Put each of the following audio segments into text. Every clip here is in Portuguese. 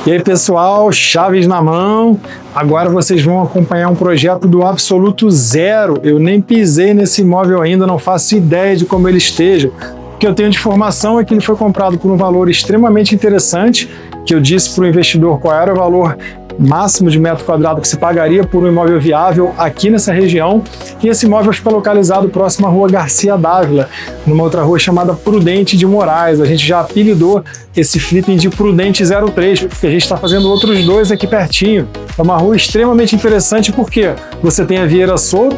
E aí pessoal, chaves na mão, agora vocês vão acompanhar um projeto do absoluto zero. Eu nem pisei nesse imóvel ainda, não faço ideia de como ele esteja. O que eu tenho de informação é que ele foi comprado por um valor extremamente interessante, que eu disse para o investidor qual era o valor máximo de metro quadrado que se pagaria por um imóvel viável aqui nessa região, e esse imóvel fica localizado próximo à rua Garcia Dávila, numa outra rua chamada Prudente de Moraes. A gente já apelidou esse flipping de Prudente 03, porque a gente está fazendo outros dois aqui pertinho. É uma rua extremamente interessante porque você tem a Vieira Solto,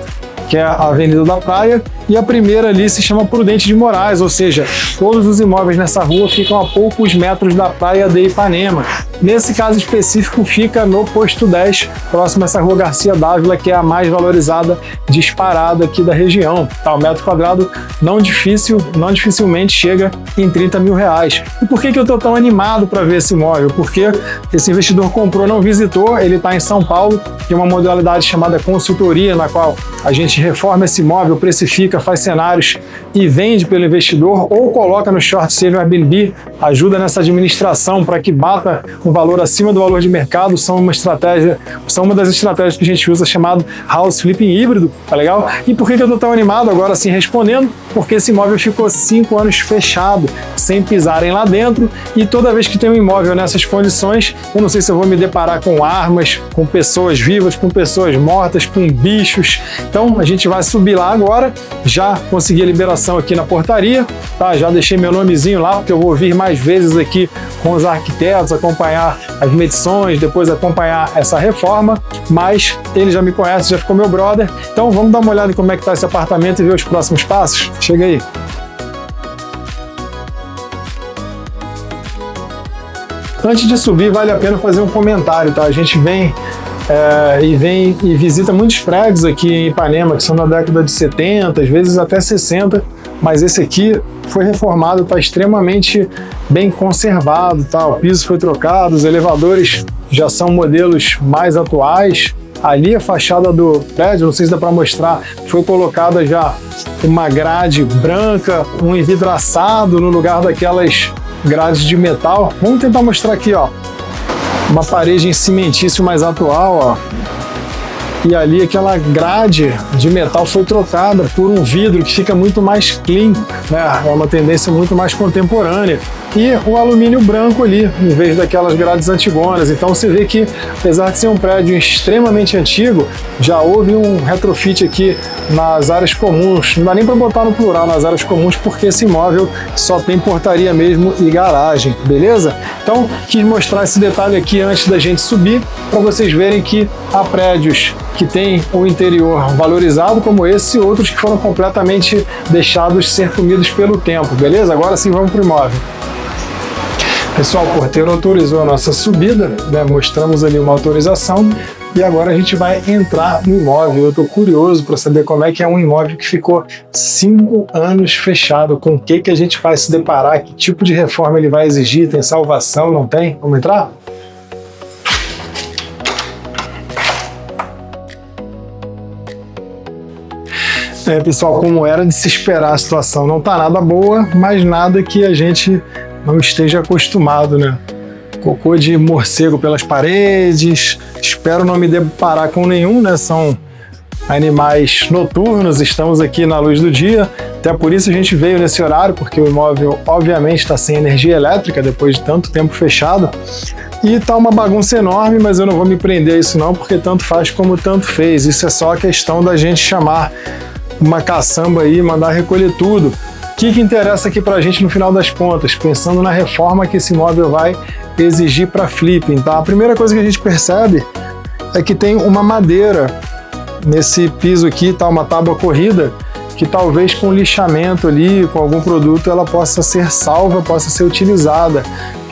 que é a Avenida da Praia, e a primeira ali se chama Prudente de Moraes, ou seja, todos os imóveis nessa rua ficam a poucos metros da praia de Ipanema. Nesse caso específico fica no posto 10, próximo a essa rua Garcia Dávila, que é a mais valorizada disparada aqui da região. Tá, o metro quadrado não dificilmente chega em 30 mil reais. E por que eu tô tão animado para ver esse imóvel? Porque esse investidor comprou, não visitou, ele está em São Paulo, tem uma modalidade chamada consultoria, na qual a gente reforma esse imóvel, precifica, faz cenários e vende pelo investidor, ou coloca no short sale Airbnb, ajuda nessa administração para que bata um valor acima do valor de mercado. São uma das estratégias que a gente usa, chamado house flipping híbrido, tá legal? E por que eu tô tão animado agora assim respondendo? Porque esse imóvel ficou 5 anos fechado, sem pisarem lá dentro, e toda vez que tem um imóvel nessas condições, eu não sei se eu vou me deparar com armas, com pessoas vivas, com pessoas mortas, com bichos. Então a gente vai subir lá agora, já consegui a liberação aqui na portaria, tá? Já deixei meu nomezinho lá, porque eu vou vir mais vezes aqui com os arquitetos, acompanhar as medições, depois acompanhar essa reforma, mas ele já me conhece, já ficou meu brother. Então vamos dar uma olhada em como é que tá esse apartamento e ver os próximos passos? Chega aí! Antes de subir, vale a pena fazer um comentário, tá? A gente vem e visita muitos prédios aqui em Ipanema, que são da década de 70, às vezes até 60, mas esse aqui foi reformado, está extremamente bem conservado, tá? O piso foi trocado, os elevadores já são modelos mais atuais. Ali a fachada do prédio, não sei se dá para mostrar, foi colocada já uma grade branca, um envidraçado no lugar daquelas grades de metal. Vamos tentar mostrar aqui, ó, uma parede em cimentício mais atual, ó. E ali aquela grade de metal foi trocada por um vidro que fica muito mais clean, né? É uma tendência muito mais contemporânea. E o alumínio branco ali, em vez daquelas grades antigonas. Então você vê que, apesar de ser um prédio extremamente antigo, já houve um retrofit aqui nas áreas comuns. Não dá nem para botar no plural, nas áreas comuns, porque esse imóvel só tem portaria mesmo e garagem, beleza? Então quis mostrar esse detalhe aqui antes da gente subir, para vocês verem que há prédios que tem o interior valorizado como esse, e outros que foram completamente deixados ser comidos pelo tempo, beleza? Agora sim vamos para o imóvel. Pessoal, o porteiro autorizou a nossa subida, né? Mostramos ali uma autorização e agora a gente vai entrar no imóvel. Eu estou curioso para saber como é que é um imóvel que ficou 5 anos fechado, com o que a gente vai se deparar, que tipo de reforma ele vai exigir, tem salvação, não tem? Vamos entrar? Pessoal, como era de se esperar, a situação não está nada boa, mas nada que a gente não esteja acostumado, né? Cocô de morcego pelas paredes, espero não me deparar com nenhum, né? São animais noturnos, estamos aqui na luz do dia, até por isso a gente veio nesse horário, porque o imóvel obviamente está sem energia elétrica depois de tanto tempo fechado. E tá uma bagunça enorme, mas eu não vou me prender a isso não, porque tanto faz como tanto fez. Isso é só a questão da gente chamar uma caçamba aí, mandar recolher tudo. O que interessa aqui pra gente no final das contas, pensando na reforma que esse imóvel vai exigir para flipping, tá? A primeira coisa que a gente percebe é que tem uma madeira nesse piso aqui, tá? Uma tábua corrida, que talvez com lixamento ali, com algum produto, ela possa ser salva, possa ser utilizada,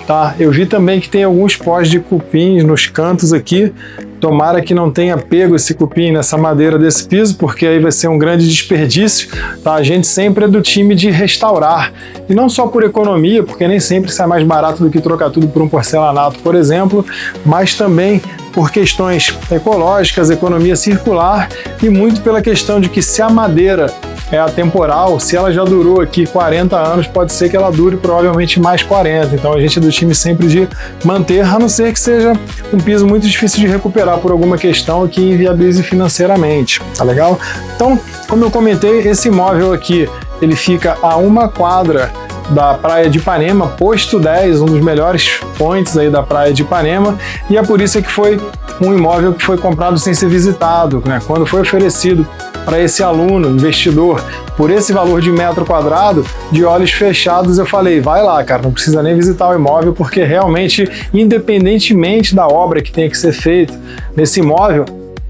tá? Eu vi também que tem alguns pós de cupins nos cantos aqui. Tomara que não tenha pego esse cupim nessa madeira desse piso, porque aí vai ser um grande desperdício, tá? A gente sempre é do time de restaurar, e não só por economia, porque nem sempre sai mais barato do que trocar tudo por um porcelanato, por exemplo, mas também por questões ecológicas, economia circular, e muito pela questão de que se a madeira é atemporal. Se ela já durou aqui 40 anos, pode ser que ela dure provavelmente mais 40. Então a gente é do time sempre de manter, a não ser que seja um piso muito difícil de recuperar por alguma questão que inviabilize financeiramente, tá legal? Então, como eu comentei, esse imóvel aqui, ele fica a 1 quadra da Praia de Ipanema, posto 10, um dos melhores points aí da Praia de Ipanema, e é por isso que foi um imóvel que foi comprado sem ser visitado, né? Quando foi oferecido para esse aluno, investidor, por esse valor de metro quadrado, de olhos fechados, eu falei, vai lá, cara, não precisa nem visitar o imóvel, porque realmente, independentemente da obra que tenha que ser feita nesse imóvel,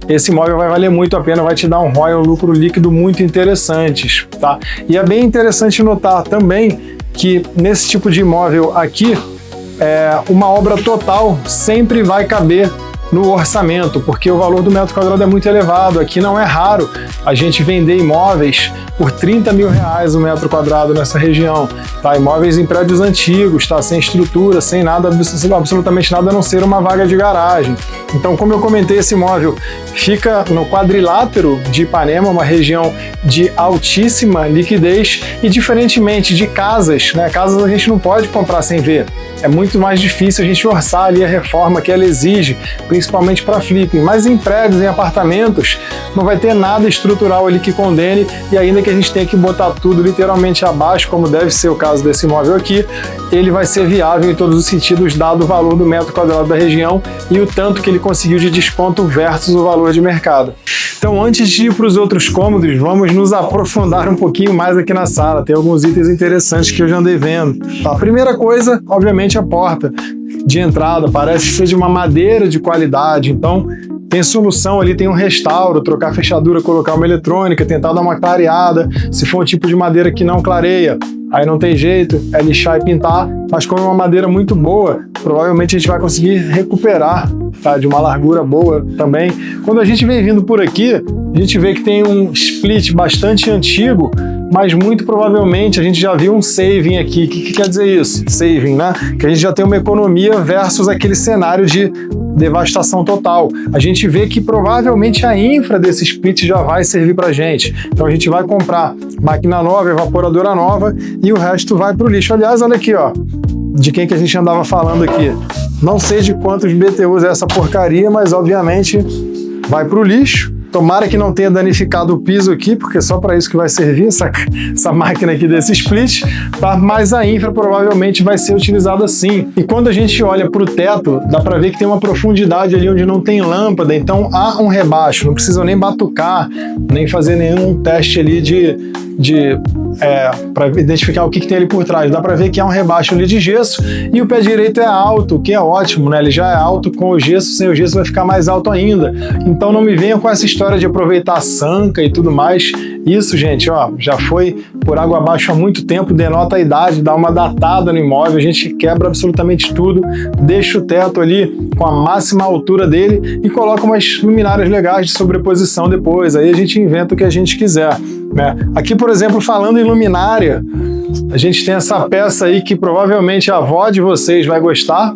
esse imóvel vai valer muito a pena, vai te dar um ROI, um lucro líquido muito interessantes, tá? E é bem interessante notar também que nesse tipo de imóvel aqui, uma obra total sempre vai caber no orçamento, porque o valor do metro quadrado é muito elevado. Aqui não é raro a gente vender imóveis por 30 mil reais o metro quadrado nessa região, tá? Imóveis em prédios antigos, tá? Sem estrutura, sem nada, absolutamente nada a não ser uma vaga de garagem. Então, como eu comentei, esse imóvel fica no quadrilátero de Ipanema, uma região de altíssima liquidez, e diferentemente de casas, né? Casas a gente não pode comprar sem ver. É muito mais difícil a gente orçar ali a reforma que ela exige, principalmente para flipping. Mas em prédios, em apartamentos, não vai ter nada estrutural ali que condene, e ainda que a gente tenha que botar tudo literalmente abaixo, como deve ser o caso desse imóvel aqui, ele vai ser viável em todos os sentidos, dado o valor do metro quadrado da região e o tanto que ele conseguiu de desconto versus o valor de mercado. Então, antes de ir para os outros cômodos, vamos nos aprofundar um pouquinho mais aqui na sala. Tem alguns itens interessantes que eu já andei vendo. A primeira coisa, obviamente, a porta de entrada. Parece ser de uma madeira de qualidade, então tem solução ali, tem um restauro, trocar a fechadura, colocar uma eletrônica, tentar dar uma clareada. Se for um tipo de madeira que não clareia, aí não tem jeito, é lixar e pintar, mas como é uma madeira muito boa, provavelmente a gente vai conseguir recuperar, tá, de uma largura boa também. Quando a gente vem vindo por aqui, a gente vê que tem um split bastante antigo, mas muito provavelmente a gente já viu um saving aqui. O que quer dizer isso? Saving, né? Que a gente já tem uma economia versus aquele cenário de devastação total. A gente vê que provavelmente a infra desse split já vai servir pra gente. Então a gente vai comprar máquina nova, evaporadora nova, e o resto vai pro lixo. Aliás, olha aqui, ó, de quem que a gente andava falando aqui. Não sei de quantos BTUs é essa porcaria, mas obviamente vai pro lixo. Tomara que não tenha danificado o piso aqui, porque é só para isso que vai servir essa máquina aqui desse split, tá? Mas a infra provavelmente vai ser utilizada sim. E quando a gente olha para o teto, dá para ver que tem uma profundidade ali onde não tem lâmpada, então há um rebaixo, não precisa nem batucar, nem fazer nenhum teste ali para identificar o que tem ali por trás. Dá para ver que há um rebaixo ali de gesso, e o pé direito é alto, o que é ótimo, né? Ele já é alto com o gesso, sem o gesso vai ficar mais alto ainda. Então não me venha com essa história de aproveitar a sanca e tudo mais. Isso, gente, ó, já foi por água abaixo há muito tempo, denota a idade, dá uma datada no imóvel, a gente quebra absolutamente tudo, deixa o teto ali com a máxima altura dele e coloca umas luminárias legais de sobreposição depois, aí a gente inventa o que a gente quiser, né? Aqui, por exemplo, falando em luminária, a gente tem essa peça aí que provavelmente a avó de vocês vai gostar,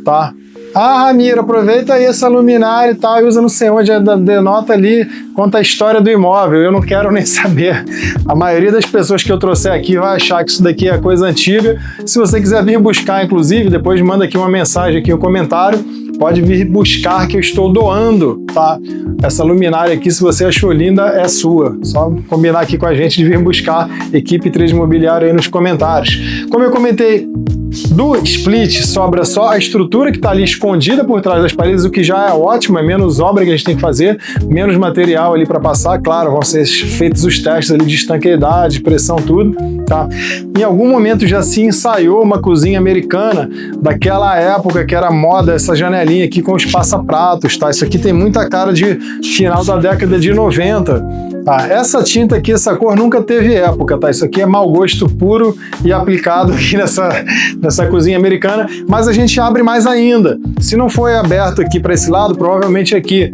tá? Ah, Ramiro, aproveita aí essa luminária e tal, e usa não sei onde, denota ali, conta a história do imóvel, eu não quero nem saber. A maioria das pessoas que eu trouxer aqui vai achar que isso daqui é coisa antiga. Se você quiser vir buscar, inclusive, depois manda aqui uma mensagem aqui, um comentário, pode vir buscar que eu estou doando, tá? Essa luminária aqui, se você achou linda, é sua. Só combinar aqui com a gente de vir buscar, equipe 3 Imobiliário aí nos comentários. Como eu comentei, do split sobra só a estrutura que está ali escondida por trás das paredes, o que já é ótimo, é menos obra que a gente tem que fazer, menos material ali para passar, claro, vão ser feitos os testes ali de estanqueidade, pressão, tudo, tá? Em algum momento já se ensaiou uma cozinha americana daquela época que era moda, essa janelinha aqui com os passapratos, tá? Isso aqui tem muita cara de final da década de 90. Tá, essa tinta aqui, essa cor nunca teve época, tá? Isso aqui é mau gosto puro e aplicado aqui nessa cozinha americana, mas a gente abre mais ainda. Se não foi aberto aqui para esse lado, provavelmente aqui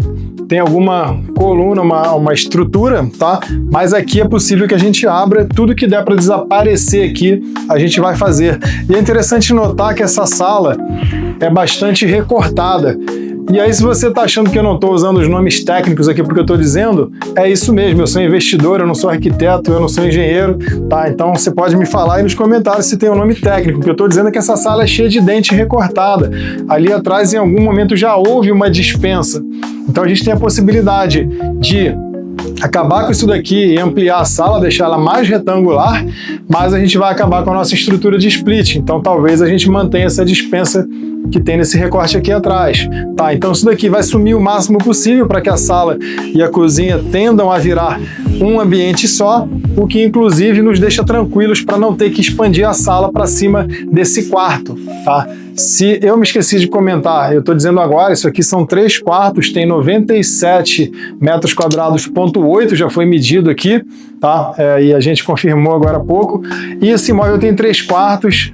tem alguma coluna, uma estrutura, tá? Mas aqui é possível que a gente abra, tudo que der para desaparecer aqui, a gente vai fazer. E é interessante notar que essa sala é bastante recortada. E aí, se você está achando que eu não estou usando os nomes técnicos aqui porque eu estou dizendo, é isso mesmo, eu sou investidor, eu não sou arquiteto, eu não sou engenheiro, tá? Então você pode me falar aí nos comentários se tem um nome técnico. O que eu estou dizendo é que essa sala é cheia de dente recortada. Ali atrás, em algum momento, já houve uma dispensa. Então a gente tem a possibilidade de acabar com isso daqui e ampliar a sala, deixar ela mais retangular, mas a gente vai acabar com a nossa estrutura de split. Então talvez a gente mantenha essa dispensa que tem nesse recorte aqui atrás. Tá, então isso daqui vai sumir o máximo possível para que a sala e a cozinha tendam a virar um ambiente só, o que inclusive nos deixa tranquilos para não ter que expandir a sala para cima desse quarto, tá? Se eu me esqueci de comentar, eu estou dizendo agora, isso aqui são 3 quartos, tem 97 metros quadrados, ponto 8, já foi medido aqui, tá? E a gente confirmou agora há pouco. E esse imóvel tem 3 quartos,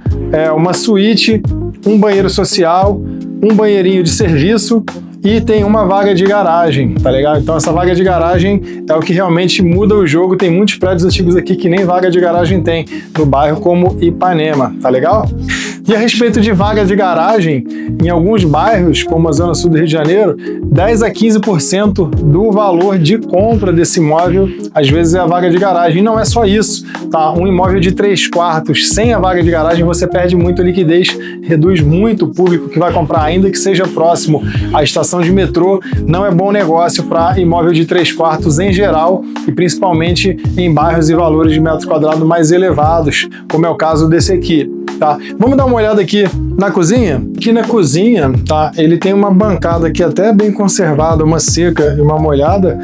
uma suíte, um banheiro social, um banheirinho de serviço e tem uma vaga de garagem, tá legal? Então essa vaga de garagem é o que realmente muda o jogo. Tem muitos prédios antigos aqui que nem vaga de garagem tem no bairro como Ipanema, tá legal? E a respeito de vaga de garagem, em alguns bairros, como a Zona Sul do Rio de Janeiro, 10 a 15% do valor de compra desse imóvel, às vezes é a vaga de garagem. E não é só isso, tá? Um imóvel de 3 quartos sem a vaga de garagem, você perde muito liquidez, reduz muito o público que vai comprar, ainda que seja próximo à estação de metrô. Não é bom negócio para imóvel de 3 quartos em geral, e principalmente em bairros e valores de metro quadrado mais elevados, como é o caso desse aqui. Tá? Vamos dar uma olhada aqui na cozinha? Aqui na cozinha, tá? Ele tem uma bancada aqui até bem conservada, uma seca e uma molhada,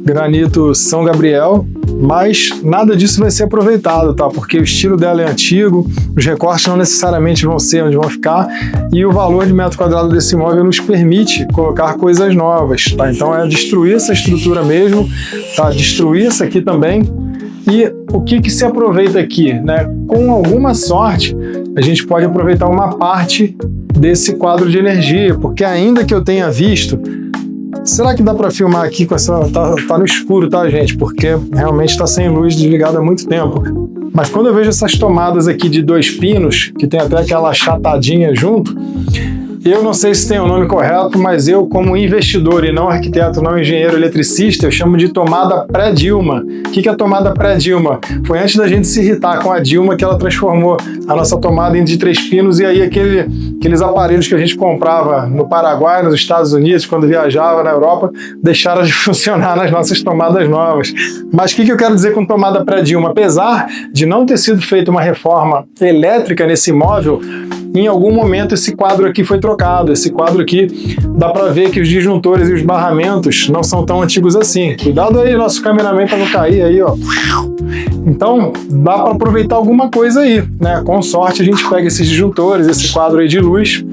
granito São Gabriel, mas nada disso vai ser aproveitado, tá? Porque o estilo dela é antigo, os recortes não necessariamente vão ser onde vão ficar, e o valor de metro quadrado desse imóvel nos permite colocar coisas novas, tá? Então é destruir essa estrutura mesmo, tá? Destruir essa aqui também. E o que se aproveita aqui, né? Com alguma sorte, a gente pode aproveitar uma parte desse quadro de energia, porque ainda que eu tenha visto, será que dá para filmar aqui com essa... Tá no escuro, tá, gente? Porque realmente está sem luz, desligado há muito tempo. Mas quando eu vejo essas tomadas aqui de 2 pinos, que tem até aquela achatadinha junto, eu não sei se tem o nome correto, mas eu, como investidor e não arquiteto, não engenheiro eletricista, eu chamo de tomada pré-Dilma. O que é a tomada pré-Dilma? Foi antes da gente se irritar com a Dilma que ela transformou a nossa tomada em de 3 pinos, e aí aqueles aparelhos que a gente comprava no Paraguai, nos Estados Unidos, quando viajava na Europa, deixaram de funcionar nas nossas tomadas novas. Mas o que eu quero dizer com tomada pré-Dilma? Apesar de não ter sido feita uma reforma elétrica nesse imóvel, em algum momento esse quadro aqui foi trocado. Esse quadro aqui, dá para ver que os disjuntores e os barramentos não são tão antigos assim. Cuidado aí, nosso cameraman, para não cair aí, ó. Então, dá para aproveitar alguma coisa aí, né? Com sorte a gente pega esses disjuntores, esse quadro aí de luz.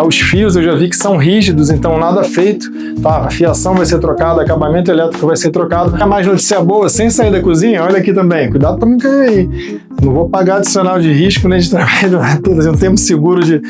Os fios eu já vi que são rígidos, então nada feito, tá? A fiação vai ser trocada, acabamento elétrico vai ser trocado. É mais notícia boa, sem sair da cozinha, olha aqui também, cuidado para não cair aí. Não vou pagar adicional de risco nem de trabalho, não temos seguro de...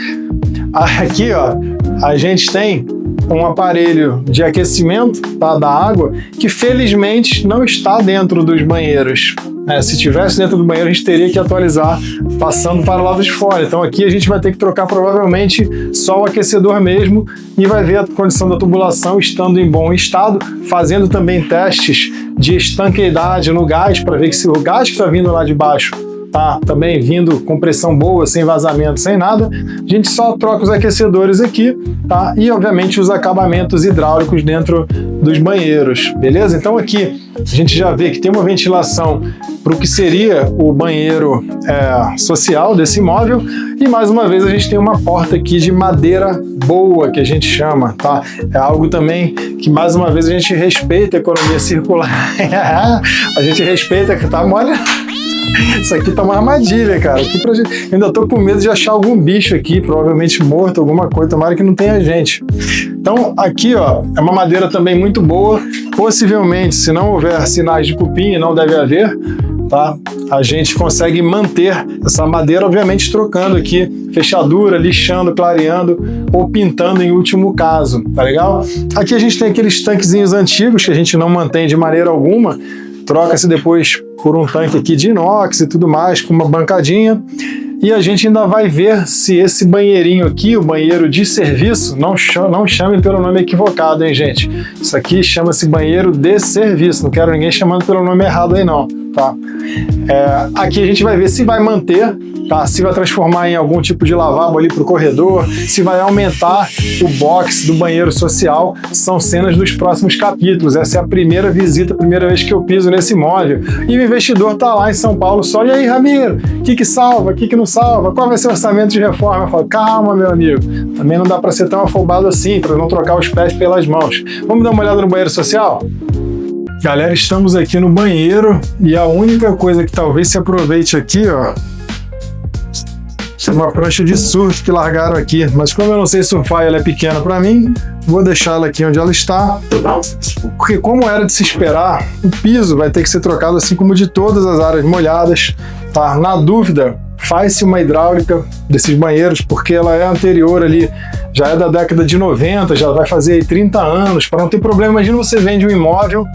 Aqui, ó, a gente tem um aparelho de aquecimento, tá, da água, que felizmente não está dentro dos banheiros. Se tivesse dentro do banheiro, a gente teria que atualizar passando para o lado de fora. Então aqui a gente vai ter que trocar provavelmente só o aquecedor mesmo, e vai ver a condição da tubulação estando em bom estado, fazendo também testes de estanqueidade no gás, para ver que se o gás que está vindo lá de baixo tá também vindo com pressão boa, sem vazamento, sem nada, a gente só troca os aquecedores aqui, tá? E obviamente os acabamentos hidráulicos dentro dos banheiros, beleza? Então aqui a gente já vê que tem uma ventilação para o que seria o banheiro social desse imóvel, e mais uma vez a gente tem uma porta aqui de madeira boa, que a gente chama, tá? É algo também que mais uma vez a gente respeita a economia circular. A gente respeita que tá mole. Isso aqui tá uma armadilha, cara. Aqui pra gente... Eu ainda tô com medo de achar algum bicho aqui, provavelmente morto, alguma coisa, tomara que não tenha gente. Então, aqui, ó, é uma madeira também muito boa. Possivelmente, se não houver sinais de cupim, não deve haver, tá? A gente consegue manter essa madeira, obviamente trocando aqui fechadura, lixando, clareando ou pintando em último caso, tá legal? Aqui a gente tem aqueles tanquezinhos antigos que a gente não mantém de maneira alguma. Troca-se depois por um tanque aqui de inox e tudo mais, com uma bancadinha. E a gente ainda vai ver se esse banheirinho aqui, o banheiro de serviço, não chame pelo nome equivocado, hein, gente? Isso aqui chama-se banheiro de serviço, não quero ninguém chamando pelo nome errado aí não, tá? Aqui a gente vai ver se vai manter, tá? Se vai transformar em algum tipo de lavabo ali para o corredor, se vai aumentar o box do banheiro social, são cenas dos próximos capítulos. Essa é a primeira visita, a primeira vez que eu piso nesse imóvel. E o investidor tá lá em São Paulo só, e aí, Ramiro, o que salva, o que não salva? Qual vai ser o orçamento de reforma? Eu falo, calma, meu amigo, também não dá para ser tão afobado assim, para não trocar os pés pelas mãos. Vamos dar uma olhada no banheiro social? Galera, estamos aqui no banheiro e a única coisa que talvez se aproveite aqui, ó, é uma prancha de surf que largaram aqui, mas como eu não sei surfar e ela é pequena para mim, vou deixar ela aqui onde ela está, porque como era de se esperar, o piso vai ter que ser trocado assim como de todas as áreas molhadas, tá? Na dúvida, faz-se uma hidráulica desses banheiros, porque ela é anterior ali, já é da década de 90, já vai fazer aí 30 anos, para não ter problema. Imagina você vende um imóvel,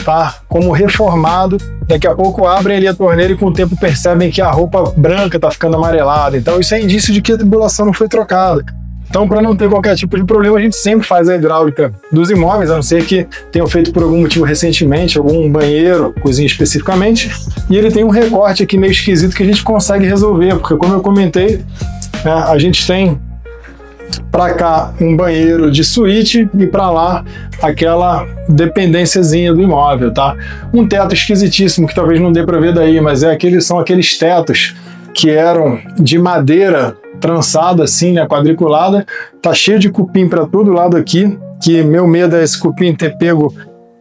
tá, como reformado, daqui a pouco abrem ali a torneira e com o tempo percebem que a roupa branca tá ficando amarelada, então isso é indício de que a tubulação não foi trocada. Então, para não ter qualquer tipo de problema, a gente sempre faz a hidráulica dos imóveis, a não ser que tenham feito por algum motivo recentemente, algum banheiro, cozinha especificamente, e ele tem um recorte aqui meio esquisito que a gente consegue resolver, porque como eu comentei, né, a gente tem para cá um banheiro de suíte e para lá aquela dependênciazinha do imóvel, tá? Um teto esquisitíssimo que talvez não dê para ver daí, mas são aqueles tetos que eram de madeira trançada assim, né, quadriculada, tá cheio de cupim para todo lado aqui, que meu medo é esse cupim ter pego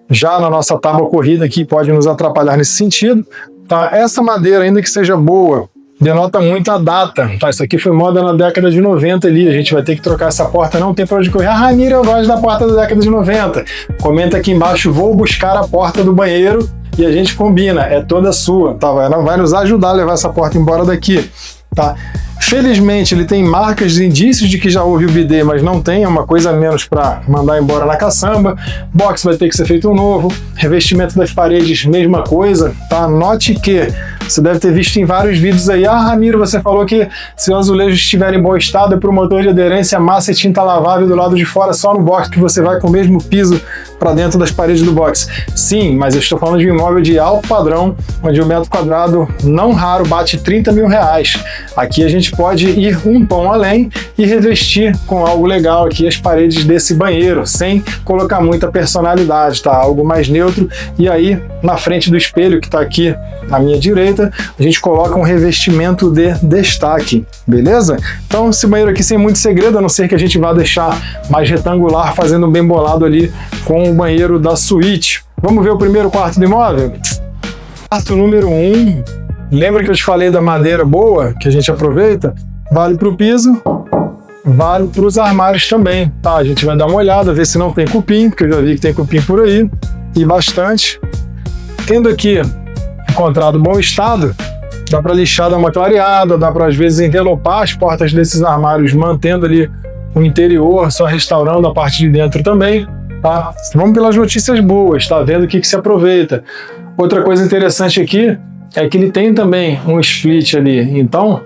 já na nossa tábua corrida aqui, pode nos atrapalhar nesse sentido, tá? Essa madeira, ainda que seja boa, denota muito a data, tá? Isso aqui foi moda na década de 90 ali, a gente vai ter que trocar essa porta, não tem pra onde correr. Ah, Ramiro, eu gosto da porta da década de 90. Comenta aqui embaixo, vou buscar a porta do banheiro e a gente combina, é toda sua, tá? Vai nos ajudar a levar essa porta embora daqui, tá? Felizmente ele tem marcas e indícios de que já houve o bidê, mas não tem, é uma coisa a menos para mandar embora na caçamba. Box vai ter que ser feito um novo, revestimento das paredes, mesma coisa, tá? Note que você deve ter visto em vários vídeos aí, ah, Ramiro, você falou que se o azulejo estiver em bom estado é para o motor de aderência, massa e tinta lavável do lado de fora, só no box que você vai com o mesmo piso para dentro das paredes do box. Sim, mas eu estou falando de um imóvel de alto padrão, onde o metro quadrado não raro bate 30 mil reais. Aqui a gente pode ir um tom além e revestir com algo legal aqui as paredes desse banheiro, sem colocar muita personalidade, tá? Algo mais neutro. E aí, na frente do espelho que está aqui à minha direita, a gente coloca um revestimento de destaque, beleza? Então, esse banheiro aqui sem muito segredo, a não ser que a gente vá deixar mais retangular, fazendo bem bolado ali com o banheiro da suíte. Vamos ver o primeiro quarto do imóvel? Quarto número 1. Lembra que eu te falei da madeira boa, que a gente aproveita? Vale para o piso, vale para os armários também, tá? A gente vai dar uma olhada, ver se não tem cupim, porque eu já vi que tem cupim por aí, e bastante. Tendo aqui encontrado bom estado, dá para lixar, dar uma clareada, dá para às vezes envelopar as portas desses armários, mantendo ali o interior, só restaurando a parte de dentro também, tá? Vamos pelas notícias boas, tá? Vendo o que se aproveita. Outra coisa interessante aqui é que ele tem também um split ali, então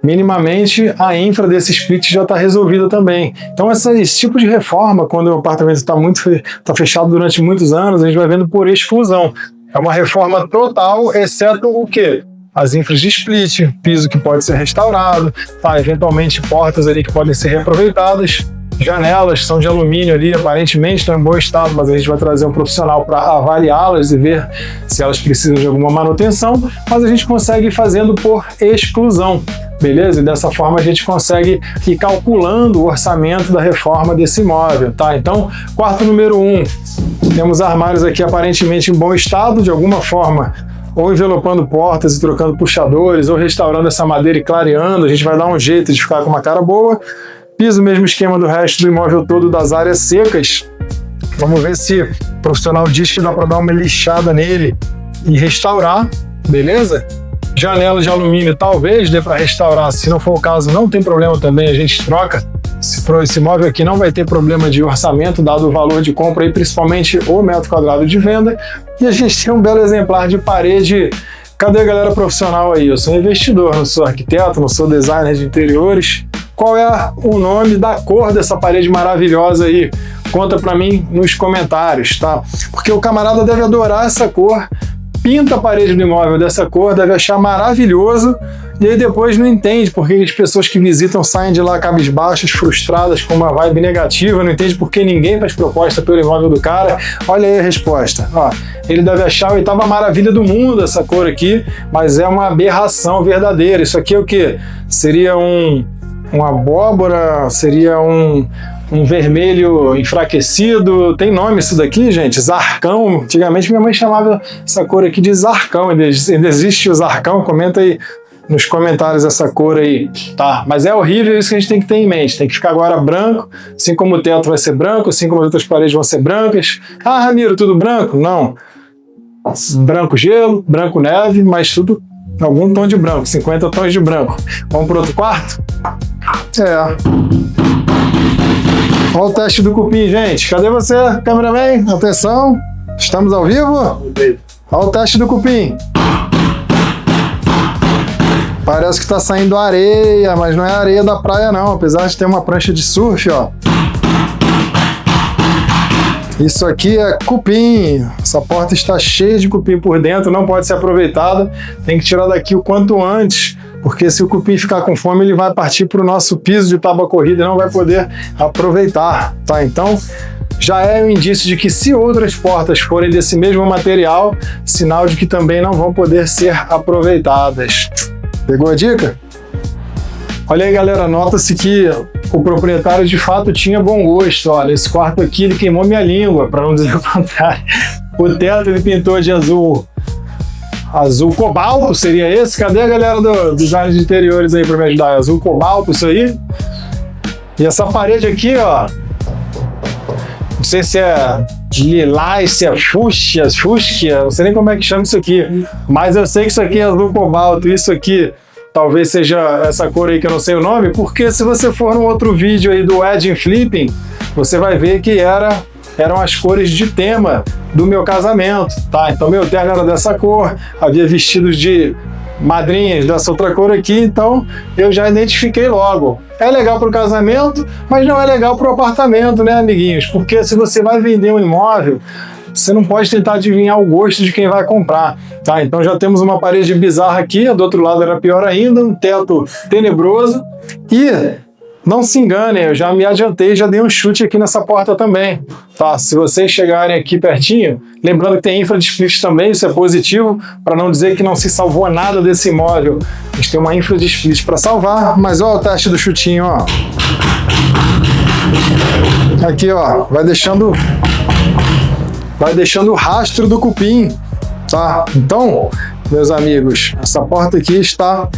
minimamente a infra desse split já está resolvida também. Então esse tipo de reforma, quando o apartamento está fechado durante muitos anos, a gente vai vendo por exclusão. É uma reforma total, exceto o quê? As infras de split, piso que pode ser restaurado, tá? Eventualmente portas ali que podem ser reaproveitadas. Janelas são de alumínio ali, aparentemente estão em bom estado, mas a gente vai trazer um profissional para avaliá-las e ver se elas precisam de alguma manutenção, mas a gente consegue ir fazendo por exclusão, beleza? E dessa forma a gente consegue ir calculando o orçamento da reforma desse imóvel, tá? Então, quarto número 1, temos armários aqui aparentemente em bom estado, de alguma forma, ou envelopando portas e trocando puxadores, ou restaurando essa madeira e clareando, a gente vai dar um jeito de ficar com uma cara boa. Piso, mesmo esquema do resto do imóvel todo das áreas secas. Vamos ver se o profissional diz que dá para dar uma lixada nele e restaurar, beleza? Janela de alumínio talvez dê para restaurar, se não for o caso não tem problema também, a gente troca. Esse imóvel aqui não vai ter problema de orçamento, dado o valor de compra e principalmente o metro quadrado de venda. E a gente tem um belo exemplar de parede Cadê a galera profissional aí? Eu sou investidor, não sou arquiteto, não sou designer de interiores. Qual é o nome da cor dessa parede maravilhosa aí? Conta pra mim nos comentários, tá? Porque o camarada deve adorar essa cor, pinta a parede do imóvel dessa cor, deve achar maravilhoso, e aí depois não entende porque as pessoas que visitam saem de lá cabisbaixas, frustradas, com uma vibe negativa, não entende porque ninguém faz proposta pelo imóvel do cara. Olha aí a resposta. Ó, ele deve achar a oitava maravilha do mundo essa cor aqui, mas é uma aberração verdadeira. Isso aqui é o quê? Seria uma abóbora, seria um vermelho enfraquecido, tem nome isso daqui, gente? Zarcão. Antigamente minha mãe chamava essa cor aqui de zarcão. Ainda existe o zarcão? Comenta aí nos comentários essa cor aí, tá? Mas é horrível, isso que a gente tem que ter em mente. Tem que ficar agora branco, assim como o teto vai ser branco, assim como as outras paredes vão ser brancas. Ah, Ramiro, tudo branco? Não. Branco gelo, branco neve, mas tudo algum tom de branco, 50 tons de branco. Vamos para outro quarto? Olha o teste do cupim, gente. Cadê você, cameraman? Atenção, estamos ao vivo? Olha o teste do cupim. Parece que tá saindo areia, mas não é areia da praia não, apesar de ter uma prancha de surf, ó. Isso aqui é cupim. Essa porta está cheia de cupim por dentro, não pode ser aproveitada. Tem que tirar daqui o quanto antes, porque se o cupim ficar com fome, ele vai partir para o nosso piso de tábua corrida e não vai poder aproveitar, tá? Então, já é um indício de que se outras portas forem desse mesmo material, sinal de que também não vão poder ser aproveitadas. Pegou a dica? Olha aí, galera, nota-se que o proprietário de fato tinha bom gosto. Olha, esse quarto aqui ele queimou minha língua, para não dizer o contrário. O teto ele pintou de azul cobalto, seria esse? Cadê a galera do design de interiores aí para me ajudar? Azul cobalto, isso aí? E essa parede aqui, ó, não sei se é lilás, se é fúcsia, não sei nem como é que chama isso aqui, mas eu sei que isso aqui é azul cobalto, isso aqui talvez seja essa cor aí que eu não sei o nome, porque se você for num outro vídeo aí do Wedding Flipping, você vai ver que eram as cores de tema do meu casamento, tá? Então meu terno era dessa cor, havia vestidos de madrinhas dessa outra cor aqui, então eu já identifiquei logo. É legal para o casamento, mas não é legal para o apartamento, né, amiguinhos? Porque se você vai vender um imóvel, você não pode tentar adivinhar o gosto de quem vai comprar, tá? Então já temos uma parede bizarra aqui, do outro lado era pior ainda, um teto tenebroso. E não se enganem, eu já me adiantei, já dei um chute aqui nessa porta também, tá? Se vocês chegarem aqui pertinho, lembrando que tem infra de split também, isso é positivo, para não dizer que não se salvou nada desse imóvel. A gente tem uma infra de split para salvar, mas olha o teste do chutinho, ó. Aqui, ó, vai deixando o rastro do cupim, tá? Então, meus amigos, essa porta aqui está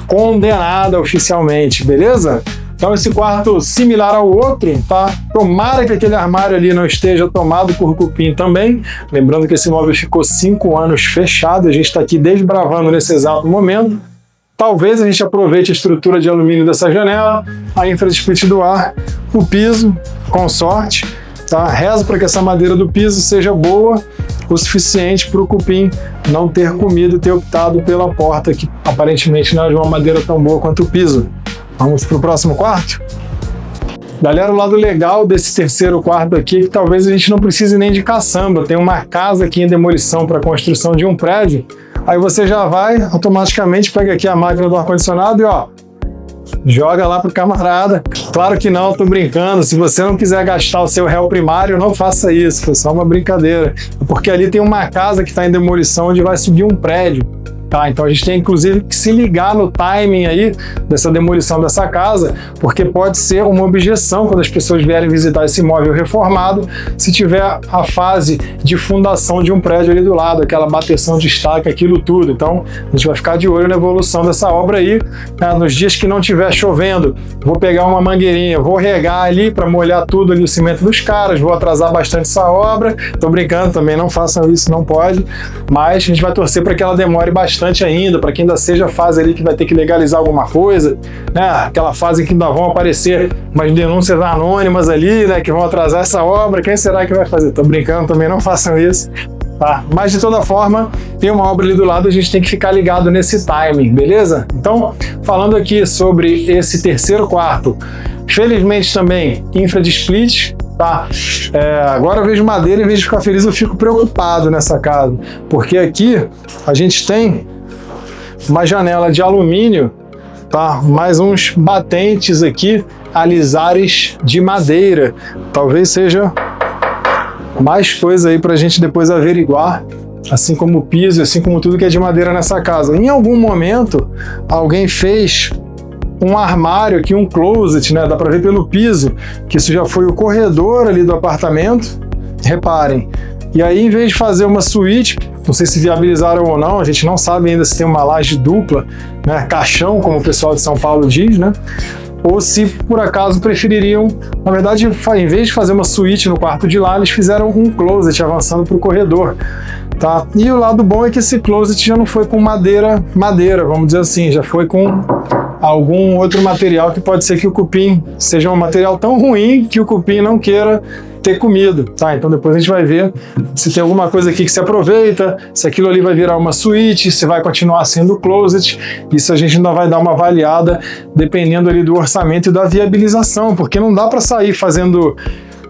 condenada oficialmente, beleza? Então esse quarto similar ao outro, tá? Tomara que aquele armário ali não esteja tomado por cupim também. Lembrando que esse imóvel ficou 5 anos fechado, a gente está aqui desbravando nesse exato momento. Talvez a gente aproveite a estrutura de alumínio dessa janela, a infra de split do ar, o piso, com sorte. Tá? Rezo para que essa madeira do piso seja boa o suficiente para o cupim não ter comido e ter optado pela porta, que aparentemente não é de uma madeira tão boa quanto o piso. Vamos para o próximo quarto? Galera, o lado legal desse terceiro quarto aqui é que talvez a gente não precise nem de caçamba. Tem uma casa aqui em demolição para a construção de um prédio. Aí você já vai, automaticamente pega aqui a máquina do ar-condicionado e ó, joga lá pro camarada. Claro que não, tô brincando. Se você não quiser gastar o seu réu primário, não faça isso. Foi só uma brincadeira. Porque ali tem uma casa que está em demolição onde vai subir um prédio. Tá, então a gente tem inclusive que se ligar no timing aí dessa demolição dessa casa, porque pode ser uma objeção quando as pessoas vierem visitar esse imóvel reformado, se tiver a fase de fundação de um prédio ali do lado, aquela bateção de estaca, aquilo tudo. Então a gente vai ficar de olho na evolução dessa obra aí, tá? Nos dias que não estiver chovendo, vou pegar uma mangueirinha, vou regar ali para molhar tudo ali o cimento dos caras, vou atrasar bastante essa obra. Tô brincando também, não façam isso, não pode, mas a gente vai torcer para que ela demore bastante ainda, para que ainda seja a fase ali que vai ter que legalizar alguma coisa, né? Aquela fase que ainda vão aparecer umas denúncias anônimas ali, né? Que vão atrasar essa obra. Quem será que vai fazer? Tô brincando também, não façam isso. tá? Mas de toda forma, tem uma obra ali do lado, a gente tem que ficar ligado nesse timing, beleza? Então, falando aqui sobre esse terceiro quarto, felizmente também infra de split, tá? Agora eu vejo madeira, em vez de ficar feliz, eu fico preocupado nessa casa, porque aqui a gente tem uma janela de alumínio, tá? Mais uns batentes aqui, alisares de madeira. Talvez seja mais coisa aí pra gente depois averiguar, assim como o piso, assim como tudo que é de madeira nessa casa. Em algum momento, alguém fez um armário aqui, um closet, né? Dá pra ver pelo piso que isso já foi o corredor ali do apartamento. Reparem. E aí, em vez de fazer uma suíte, não sei se viabilizaram ou não, a gente não sabe ainda se tem uma laje dupla, né? Caixão, como o pessoal de São Paulo diz, né? Ou se por acaso prefeririam, na verdade, em vez de fazer uma suíte no quarto de lá, eles fizeram um closet avançando para o corredor, tá? E o lado bom é que esse closet já não foi com madeira, vamos dizer assim, já foi com algum outro material que pode ser que o cupim seja um material tão ruim que o cupim não queira ter comido, tá? Então depois a gente vai ver se tem alguma coisa aqui que se aproveita, se aquilo ali vai virar uma suíte, se vai continuar sendo closet. Isso a gente ainda vai dar uma avaliada dependendo ali do orçamento e da viabilização, porque não dá para sair fazendo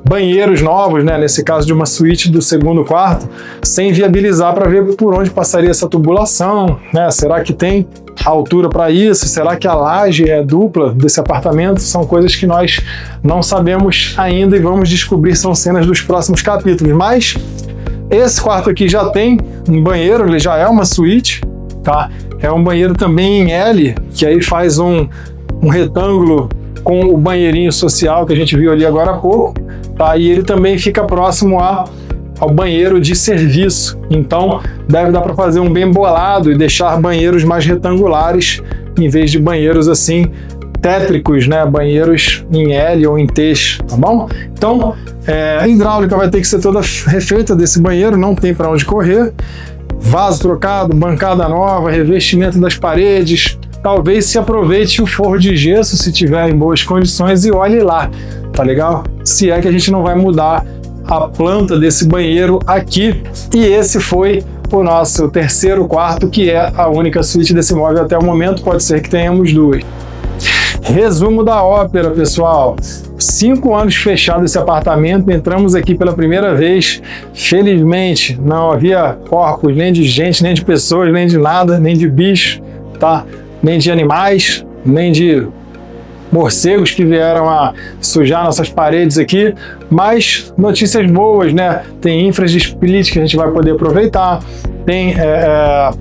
banheiros novos, né, nesse caso de uma suíte do segundo quarto, sem viabilizar para ver por onde passaria essa tubulação, né? Será que tem altura para isso? Será que a laje é dupla desse apartamento? São coisas que nós não sabemos ainda e vamos descobrir, são cenas dos próximos capítulos. Mas esse quarto aqui já tem um banheiro, ele já é uma suíte, tá? É um banheiro também em L, que aí faz um retângulo com o banheirinho social que a gente viu ali agora há pouco, tá? E ele também fica próximo ao banheiro de serviço, então deve dar para fazer um bem bolado e deixar banheiros mais retangulares em vez de banheiros assim tétricos, né? Banheiros em L ou em T, tá bom? Então a hidráulica vai ter que ser toda refeita desse banheiro, não tem para onde correr, vaso trocado, bancada nova, revestimento das paredes. Talvez se aproveite o forro de gesso se tiver em boas condições e olhe lá, tá legal? Se é que a gente não vai mudar a planta desse banheiro aqui. E esse foi o nosso terceiro quarto, que é a única suíte desse imóvel até o momento, pode ser que tenhamos duas. Resumo da ópera, pessoal. 5 anos fechado esse apartamento, entramos aqui pela primeira vez, felizmente não havia corpos, nem de gente, nem de pessoas, nem de nada, nem de bicho, tá? Nem de animais, nem de morcegos que vieram a sujar nossas paredes aqui, mas notícias boas, né? Tem infras de split que a gente vai poder aproveitar, tem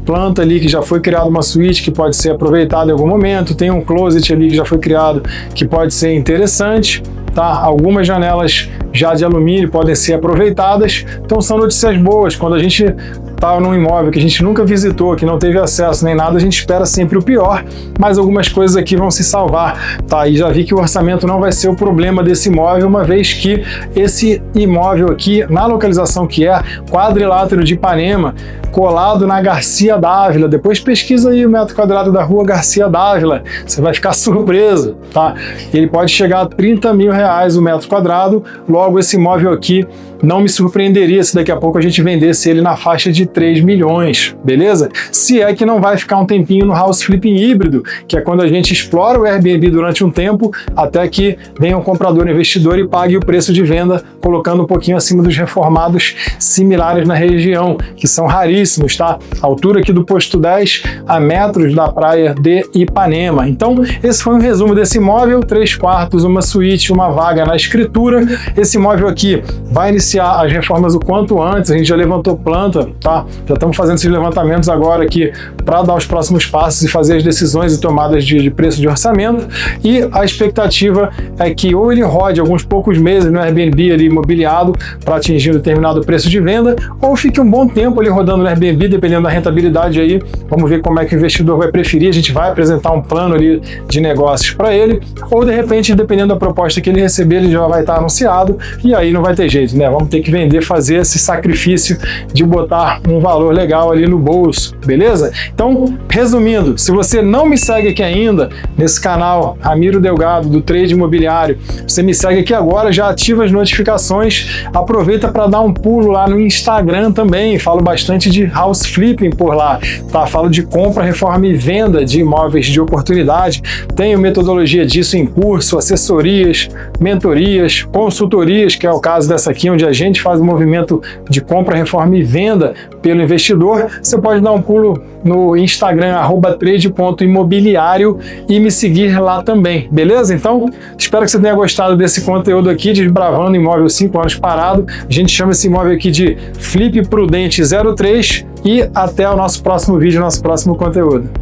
planta ali que já foi criada uma suíte que pode ser aproveitada em algum momento, tem um closet ali que já foi criado que pode ser interessante, tá? Algumas janelas já de alumínio podem ser aproveitadas, então são notícias boas. Quando a gente está num imóvel que a gente nunca visitou, que não teve acesso nem nada, a gente espera sempre o pior, mas algumas coisas aqui vão se salvar, tá? E já vi que o orçamento não vai ser o problema desse imóvel, uma vez que esse imóvel aqui, na localização que é, quadrilátero de Ipanema, colado na Garcia Dávila. Depois pesquisa aí o metro quadrado da rua Garcia Dávila, você vai ficar surpreso, tá? Ele pode chegar a R$30 mil o metro quadrado, logo esse imóvel aqui não me surpreenderia se daqui a pouco a gente vendesse ele na faixa de 3 milhões, beleza? Se é que não vai ficar um tempinho no house flipping híbrido, que é quando a gente explora o Airbnb durante um tempo, até que venha um comprador investidor e pague o preço de venda, colocando um pouquinho acima dos reformados similares na região, que são raríssimos, tá? A altura aqui do posto 10 a metros da praia de Ipanema. Então, esse foi um resumo desse imóvel, 3 quartos, uma suíte, uma vaga na escritura. Esse imóvel aqui vai iniciar as reformas o quanto antes, a gente já levantou planta, tá? Já estamos fazendo esses levantamentos agora aqui para dar os próximos passos e fazer as decisões e tomadas de preço de orçamento, e a expectativa é que ou ele rode alguns poucos meses no Airbnb ali imobiliado para atingir um determinado preço de venda, ou fique um bom tempo ali rodando no Airbnb, dependendo da rentabilidade aí. Vamos ver como é que o investidor vai preferir, a gente vai apresentar um plano ali de negócios para ele, ou de repente, dependendo da proposta que ele receber, ele já vai estar anunciado e aí não vai ter jeito, né? Vamos ter que vender, fazer esse sacrifício de botar um valor legal ali no bolso, beleza? Então, resumindo, se você não me segue aqui ainda, nesse canal Ramiro Delgado do Trade Imobiliário, você me segue aqui agora, já ativa as notificações, aproveita para dar um pulo lá no Instagram também, falo bastante de house flipping por lá, tá? Falo de compra, reforma e venda de imóveis de oportunidade, tenho metodologia disso em curso, assessorias, mentorias, consultorias, que é o caso dessa aqui, onde a gente faz o movimento de compra, reforma e venda pelo investidor. Você pode dar um pulo no Instagram, @trade.imobiliário, e me seguir lá também, beleza? Então, espero que você tenha gostado desse conteúdo aqui, desbravando imóvel 5 anos parado. A gente chama esse imóvel aqui de Flip Prudente 03 e até o nosso próximo vídeo, nosso próximo conteúdo.